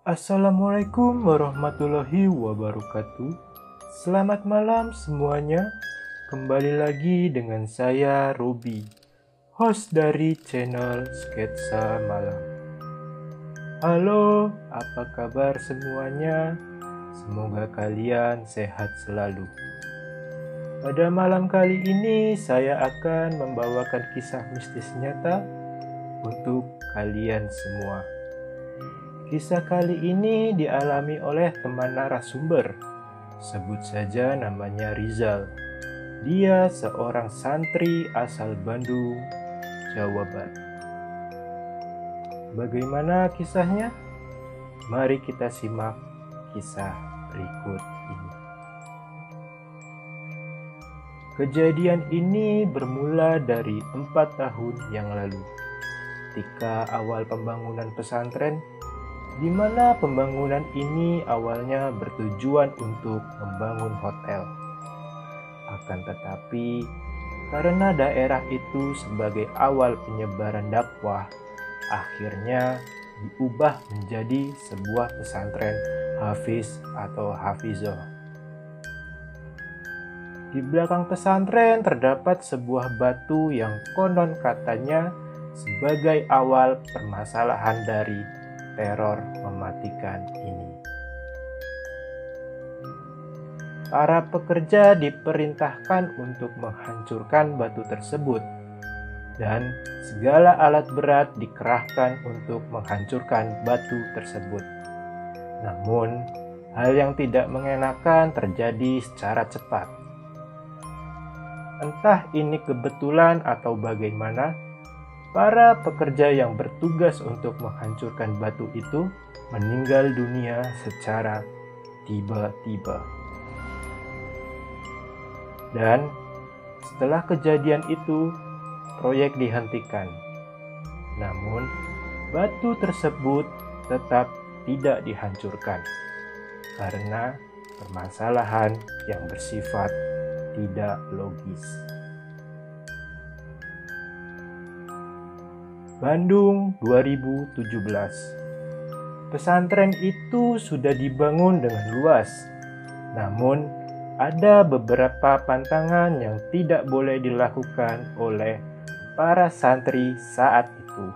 Assalamualaikum warahmatullahi wabarakatuh. Selamat malam semuanya. Kembali lagi dengan saya Robi, host dari channel Sketsa Malam. Halo, apa kabar semuanya? Semoga kalian sehat selalu. Pada malam kali ini saya akan membawakan kisah mistis nyata untuk kalian semua. Kisah kali ini dialami oleh teman narasumber. Sebut saja namanya Rizal. Dia seorang santri asal Bandung, Jawa Barat. Bagaimana kisahnya? Mari kita simak kisah berikut ini. Kejadian ini bermula dari 4 tahun yang lalu, ketika awal pembangunan pesantren, di mana pembangunan ini awalnya bertujuan untuk membangun hotel. Akan tetapi, karena daerah itu sebagai awal penyebaran dakwah, akhirnya diubah menjadi sebuah pesantren hafiz atau hafizah. Di belakang pesantren terdapat sebuah batu yang konon katanya sebagai awal permasalahan dari teror mematikan ini. Para pekerja diperintahkan untuk menghancurkan batu tersebut, dan segala alat berat dikerahkan untuk menghancurkan batu tersebut. Namun, hal yang tidak mengenakan terjadi secara cepat. Entah ini kebetulan atau bagaimana, para pekerja yang bertugas untuk menghancurkan batu itu meninggal dunia secara tiba-tiba. Dan setelah kejadian itu, proyek dihentikan. Namun, batu tersebut tetap tidak dihancurkan karena permasalahan yang bersifat tidak logis. Bandung 2017. Pesantren itu sudah dibangun dengan luas, namun ada beberapa pantangan yang tidak boleh dilakukan oleh para santri saat itu.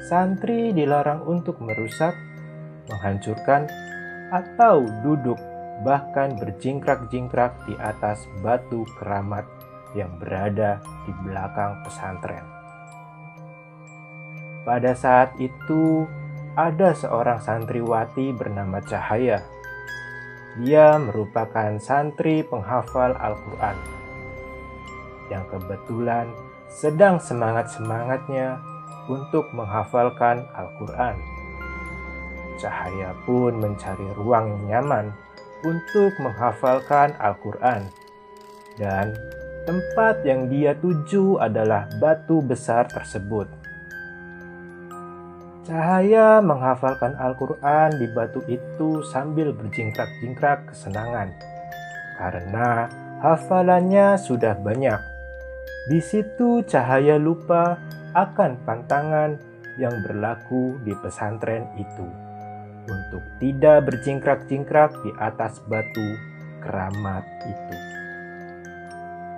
Santri dilarang untuk merusak, menghancurkan, atau duduk bahkan berjingkrak-jingkrak di atas batu keramat yang berada di belakang pesantren. Pada saat itu, ada seorang santriwati bernama Cahaya. Dia merupakan santri penghafal Al-Quran yang kebetulan sedang semangat-semangatnya untuk menghafalkan Al-Quran. Cahaya pun mencari ruang yang nyaman untuk menghafalkan Al-Quran, dan tempat yang dia tuju adalah batu besar tersebut. Cahaya menghafalkan Al-Quran di batu itu sambil berjingkrak-jingkrak kesenangan, karena hafalannya sudah banyak. Di situ Cahaya lupa akan pantangan yang berlaku di pesantren itu, untuk tidak berjingkrak-jingkrak di atas batu keramat itu.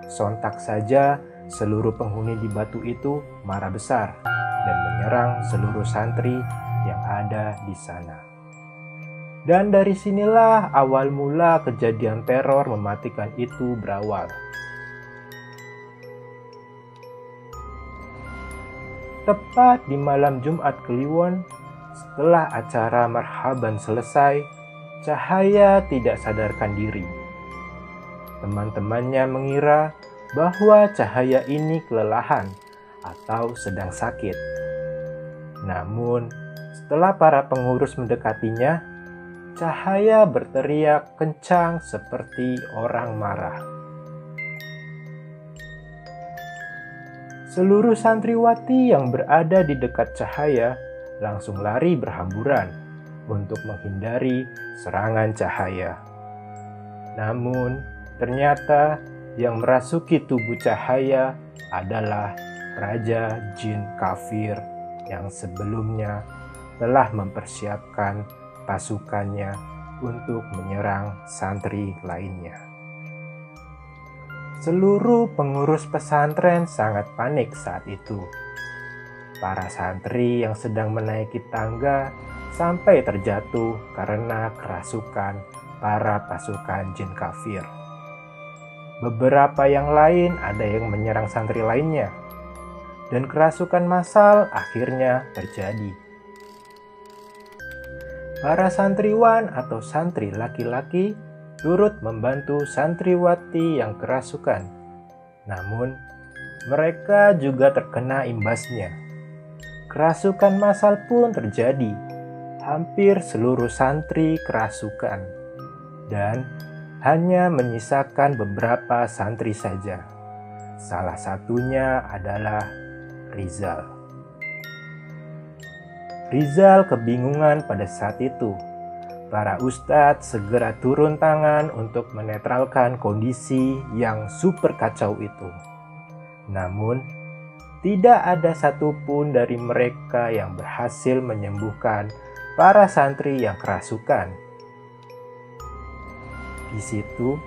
Sontak saja seluruh penghuni di batu itu marah besar dan menyerang seluruh santri yang ada di sana. Dan dari sinilah awal mula kejadian teror mematikan itu berawal. Tepat di malam Jumat Kliwon, setelah acara marhaban selesai, Cahaya tidak sadarkan diri. Teman-temannya mengira bahwa Cahaya ini kelelahan atau sedang sakit. Namun, setelah para pengurus mendekatinya, Cahaya berteriak kencang seperti orang marah. Seluruh santriwati yang berada di dekat Cahaya langsung lari berhamburan untuk menghindari serangan Cahaya. Namun, ternyata yang merasuki tubuh Cahaya adalah Raja Jin Kafir yang sebelumnya telah mempersiapkan pasukannya untuk menyerang santri lainnya. Seluruh pengurus pesantren sangat panik saat itu. Para santri yang sedang menaiki tangga sampai terjatuh karena kerasukan para pasukan jin kafir. Beberapa yang lain ada yang menyerang santri lainnya, dan kerasukan massal akhirnya terjadi. Para santriwan atau santri laki-laki turut membantu santriwati yang kerasukan. Namun, mereka juga terkena imbasnya. Kerasukan massal pun terjadi. Hampir seluruh santri kerasukan. Dan hanya menyisakan beberapa santri saja. Salah satunya adalah Rizal. Rizal kebingungan pada saat itu. Para ustadz segera turun tangan untuk menetralkan kondisi yang super kacau itu. Namun, tidak ada satupun dari mereka yang berhasil menyembuhkan para santri yang kerasukan. Di situ,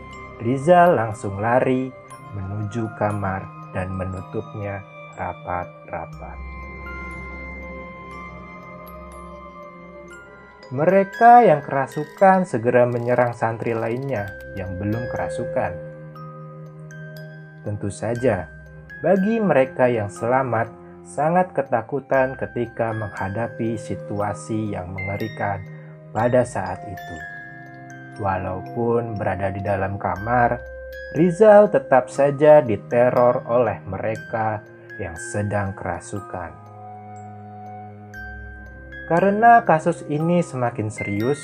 Rizal langsung lari menuju kamar dan menutupnya rapat-rapat. Mereka yang kerasukan segera menyerang santri lainnya yang belum kerasukan. Tentu saja, bagi mereka yang selamat, sangat ketakutan ketika menghadapi situasi yang mengerikan pada saat itu. Walaupun berada di dalam kamar, Rizal tetap saja diteror oleh mereka yang sedang kerasukan. Karena kasus ini semakin serius,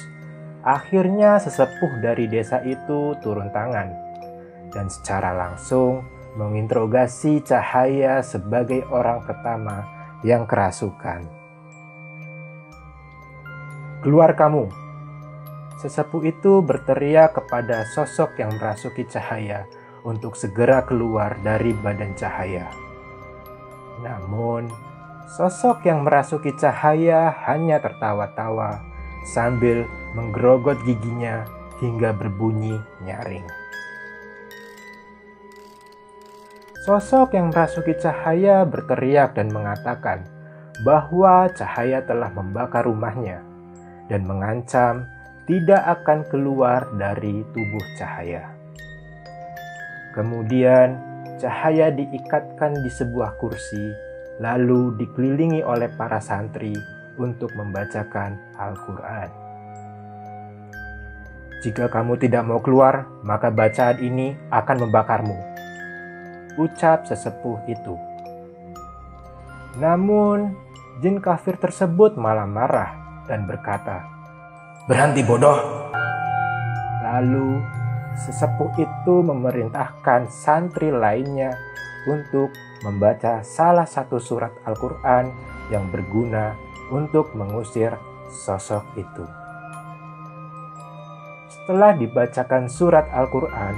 akhirnya sesepuh dari desa itu turun tangan dan secara langsung menginterogasi Cahaya sebagai orang pertama yang kerasukan. "Keluar kamu!" Sesepuh itu berteriak kepada sosok yang merasuki Cahaya untuk segera keluar dari badan Cahaya. Namun, sosok yang merasuki Cahaya hanya tertawa-tawa sambil menggerogot giginya hingga berbunyi nyaring. Sosok yang merasuki Cahaya berteriak dan mengatakan bahwa Cahaya telah membakar rumahnya dan mengancam tidak akan keluar dari tubuh Cahaya. Kemudian Cahaya diikatkan di sebuah kursi, lalu dikelilingi oleh para santri untuk membacakan Al-Quran. "Jika kamu tidak mau keluar, maka bacaan ini akan membakarmu," ucap sesepuh itu. Namun, jin kafir tersebut malah marah dan berkata, "Berhenti bodoh!" Lalu, sesepuh itu memerintahkan santri lainnya untuk membaca salah satu surat Al-Quran yang berguna untuk mengusir sosok itu. Setelah dibacakan surat Al-Quran,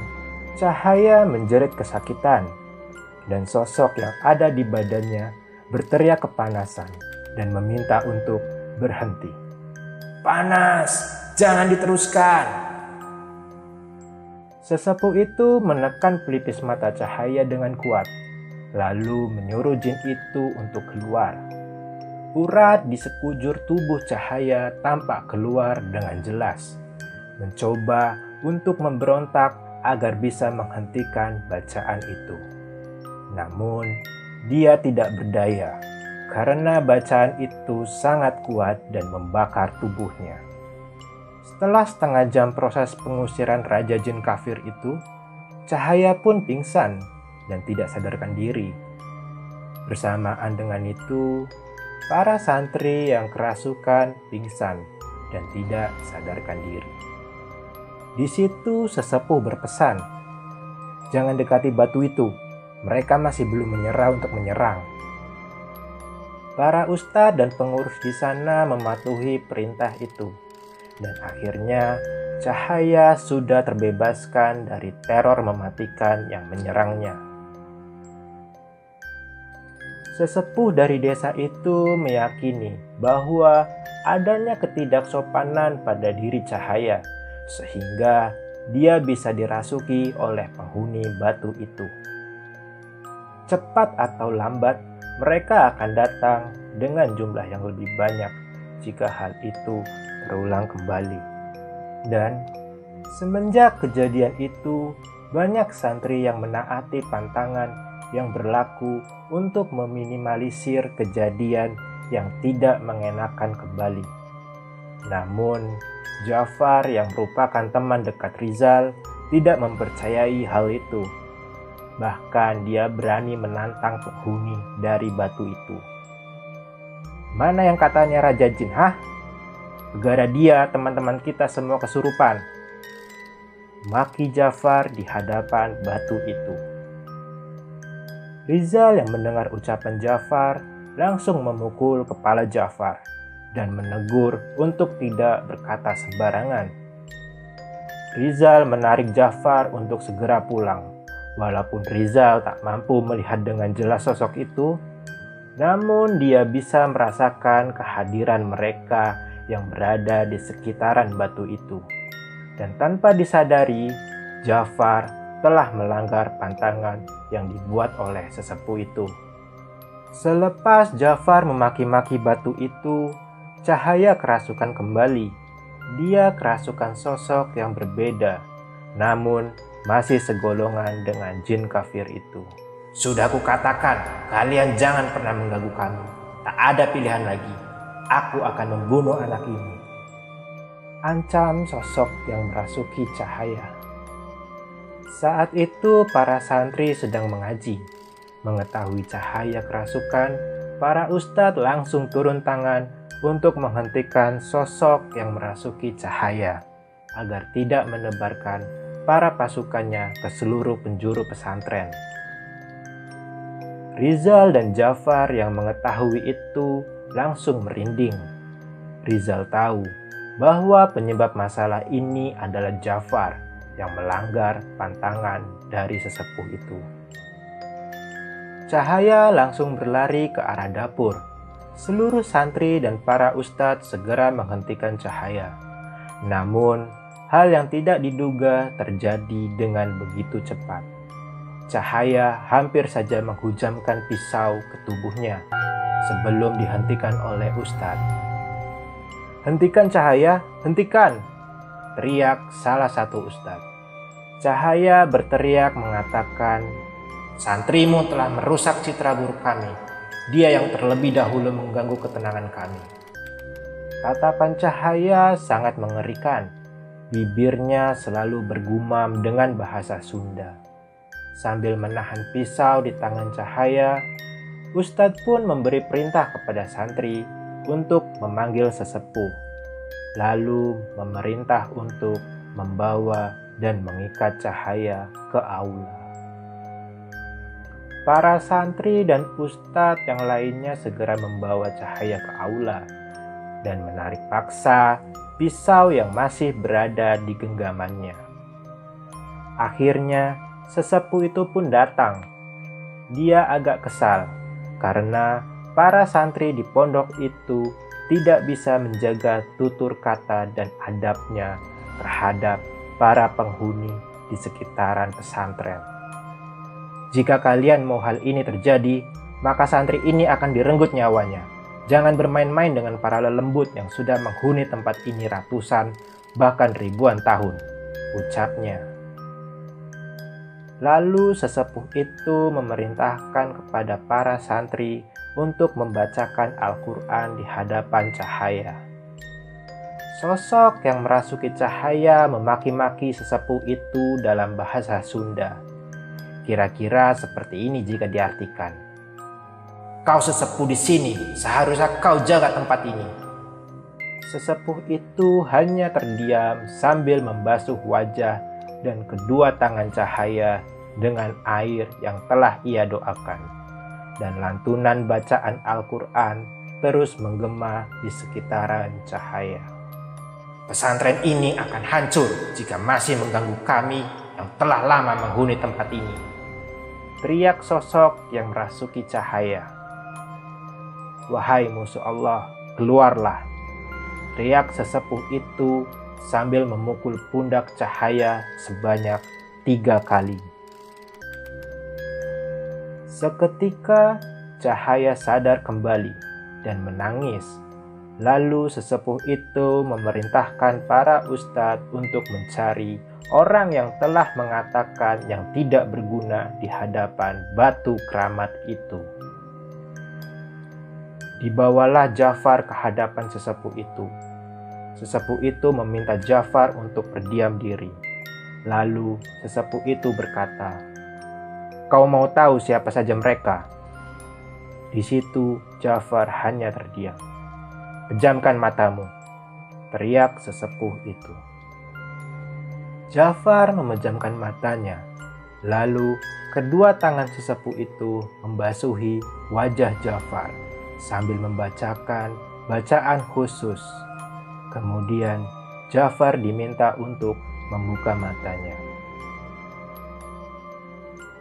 Cahaya menjerit kesakitan, dan sosok yang ada di badannya berteriak kepanasan dan meminta untuk berhenti. "Panas, jangan diteruskan!" Sesepuh itu menekan pelipis mata Cahaya dengan kuat, lalu menyuruh jin itu untuk keluar. Urat di sekujur tubuh Cahaya tampak keluar dengan jelas, mencoba untuk memberontak agar bisa menghentikan bacaan itu. Namun, dia tidak berdaya karena bacaan itu sangat kuat dan membakar tubuhnya. Setelah setengah jam proses pengusiran Raja Jin Kafir itu, Cahaya pun pingsan dan tidak sadarkan diri. Bersamaan dengan itu, para santri yang kerasukan pingsan dan tidak sadarkan diri. Di situ sesepuh berpesan, "Jangan dekati batu itu, mereka masih belum menyerah untuk menyerang." Para ustadz dan pengurus di sana mematuhi perintah itu, dan akhirnya Cahaya sudah terbebaskan dari teror mematikan yang menyerangnya. Sesepuh dari desa itu meyakini bahwa adanya ketidaksopanan pada diri Cahaya, sehingga dia bisa dirasuki oleh penghuni batu itu. Cepat atau lambat, mereka akan datang dengan jumlah yang lebih banyak jika hal itu terulang kembali. Dan semenjak kejadian itu, banyak santri yang menaati pantangan yang berlaku untuk meminimalisir kejadian yang tidak mengenakan kembali. Namun, Ja'far yang merupakan teman dekat Rizal tidak mempercayai hal itu. Bahkan dia berani menantang penghuni dari batu itu. Mana yang katanya Raja Jin, hah? Gara dia teman-teman kita semua kesurupan. Maki Ja'far di hadapan batu itu. Rizal yang mendengar ucapan Ja'far langsung memukul kepala Ja'far dan menegur untuk tidak berkata sembarangan. Rizal menarik Ja'far untuk segera pulang. Walaupun Rizal tak mampu melihat dengan jelas sosok itu, namun dia bisa merasakan kehadiran mereka yang berada di sekitaran batu itu. Dan tanpa disadari, Ja'far telah melanggar pantangan yang dibuat oleh sesepuh itu. Selepas Ja'far memaki-maki batu itu, Cahaya kerasukan kembali. Dia kerasukan sosok yang berbeda, namun masih segolongan dengan jin kafir itu. Sudah kukatakan, kalian jangan pernah mengganggu kami. Tak ada pilihan lagi. Aku akan membunuh anak ini. Ancam sosok yang merasuki Cahaya. Saat itu para santri sedang mengaji. Mengetahui Cahaya kerasukan, para ustadz langsung turun tangan untuk menghentikan sosok yang merasuki Cahaya agar tidak menebarkan para pasukannya ke seluruh penjuru pesantren. Rizal dan Ja'far yang mengetahui itu langsung merinding. Rizal tahu bahwa penyebab masalah ini adalah Ja'far yang melanggar pantangan dari sesepuh itu. Cahaya langsung berlari ke arah dapur. Seluruh santri dan para ustadz segera menghentikan Cahaya. Namun, hal yang tidak diduga terjadi dengan begitu cepat. Cahaya hampir saja menghujamkan pisau ke tubuhnya sebelum dihentikan oleh ustadz. "Hentikan Cahaya, hentikan!" teriak salah satu ustadz. Cahaya berteriak mengatakan, "Santrimu telah merusak citra buruk kami. Dia yang terlebih dahulu mengganggu ketenangan kami." Tatapan Cahaya sangat mengerikan. Bibirnya selalu bergumam dengan bahasa Sunda. Sambil menahan pisau di tangan Cahaya, ustadz pun memberi perintah kepada santri untuk memanggil sesepuh, lalu memerintah untuk membawa dan mengikat Cahaya ke aula. Para santri dan ustadz yang lainnya segera membawa Cahaya ke aula dan menarik paksa pisau yang masih berada di genggamannya. Akhirnya, sesepuh itu pun datang. Dia agak kesal karena para santri di pondok itu tidak bisa menjaga tutur kata dan adabnya terhadap para penghuni di sekitaran pesantren. "Jika kalian mau hal ini terjadi, maka santri ini akan direnggut nyawanya. Jangan bermain-main dengan para lelembut yang sudah menghuni tempat ini ratusan, bahkan ribuan tahun," ucapnya. Lalu sesepuh itu memerintahkan kepada para santri untuk membacakan Al-Quran di hadapan Cahaya. Sosok yang merasuki Cahaya memaki-maki sesepuh itu dalam bahasa Sunda. Kira-kira seperti ini jika diartikan, "Kau sesepuh di sini, seharusnya kau jaga tempat ini." Sesepuh itu hanya terdiam sambil membasuh wajah dan kedua tangan Cahaya dengan air yang telah ia doakan. Dan lantunan bacaan Al-Quran terus menggema di sekitaran Cahaya. "Pesantren ini akan hancur jika masih mengganggu kami yang telah lama menghuni tempat ini," teriak sosok yang merasuki Cahaya. "Wahai musuh Allah, keluarlah. teriak sesepuh itu sambil memukul pundak Cahaya sebanyak 3 kali. Seketika Cahaya sadar kembali dan menangis. Lalu sesepuh itu memerintahkan para ustadz untuk mencari orang yang telah mengatakan yang tidak berguna di hadapan batu keramat itu. Dibawalah Ja'far ke hadapan sesepuh itu. Sesepuh itu meminta Ja'far untuk berdiam diri. Lalu sesepuh itu berkata, "Kau mau tahu siapa saja mereka?" Di situ Ja'far hanya terdiam. "Pejamkan matamu," teriak sesepuh itu. Ja'far memejamkan matanya. Lalu kedua tangan sesepuh itu membasuhi wajah Ja'far sambil membacakan bacaan khusus. Kemudian Ja'far diminta untuk membuka matanya.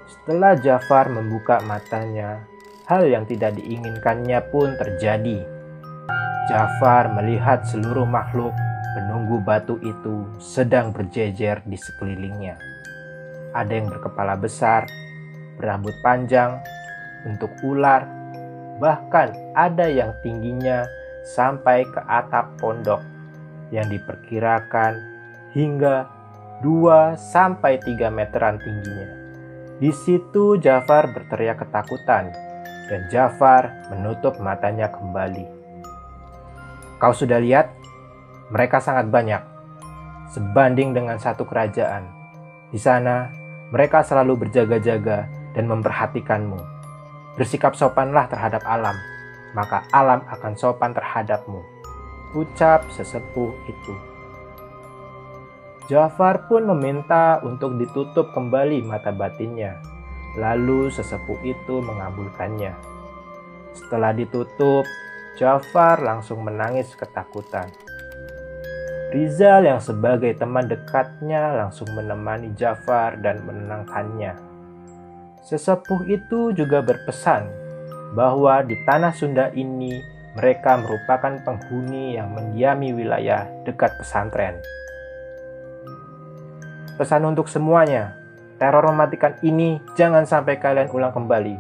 Setelah Ja'far membuka matanya, hal yang tidak diinginkannya pun terjadi. Ja'far melihat seluruh makhluk penunggu batu itu sedang berjejer di sekelilingnya. Ada yang berkepala besar, berambut panjang, bentuk ular, bahkan ada yang tingginya sampai ke atap pondok yang diperkirakan hingga 2-3 meteran tingginya. Di situ Ja'far berteriak ketakutan dan Ja'far menutup matanya kembali. "Kau sudah lihat? Mereka sangat banyak, sebanding dengan satu kerajaan. Di sana, mereka selalu berjaga-jaga dan memperhatikanmu. Bersikap sopanlah terhadap alam, maka alam akan sopan terhadapmu," ucap sesepuh itu. Ja'far pun meminta untuk ditutup kembali mata batinnya. Lalu sesepuh itu mengabulkannya. Setelah ditutup, Ja'far langsung menangis ketakutan. Rizal yang sebagai teman dekatnya langsung menemani Ja'far dan menenangkannya. Sesepuh itu juga berpesan bahwa di tanah Sunda ini mereka merupakan penghuni yang mendiami wilayah dekat pesantren. "Pesan untuk semuanya, teror mematikan ini jangan sampai kalian ulang kembali,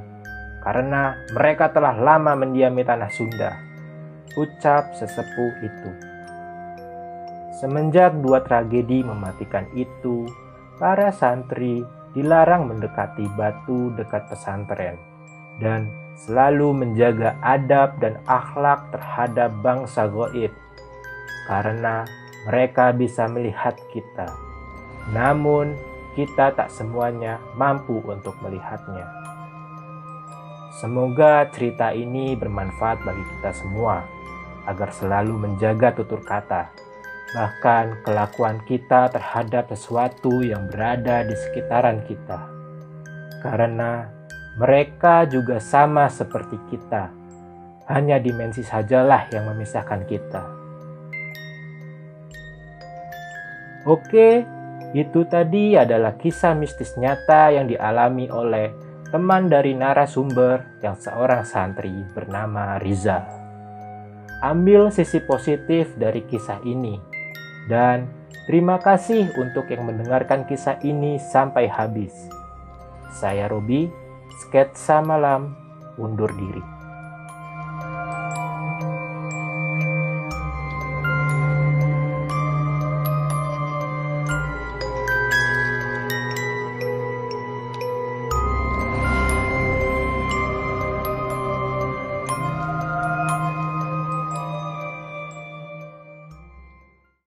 karena mereka telah lama mendiami tanah Sunda," ucap sesepuh itu. Semenjak 2 tragedi mematikan itu, para santri dilarang mendekati batu dekat pesantren dan selalu menjaga adab dan akhlak terhadap bangsa gaib, karena mereka bisa melihat kita. Namun, kita tak semuanya mampu untuk melihatnya. Semoga cerita ini bermanfaat bagi kita semua, agar selalu menjaga tutur kata, bahkan kelakuan kita terhadap sesuatu yang berada di sekitaran kita. Karena mereka juga sama seperti kita, hanya dimensi sajalah yang memisahkan kita. Oke, itu tadi adalah kisah mistis nyata yang dialami oleh teman dari narasumber yang seorang santri bernama Rizal. Ambil sisi positif dari kisah ini, dan terima kasih untuk yang mendengarkan kisah ini sampai habis. Saya Robi, Sketsa Malam, undur diri.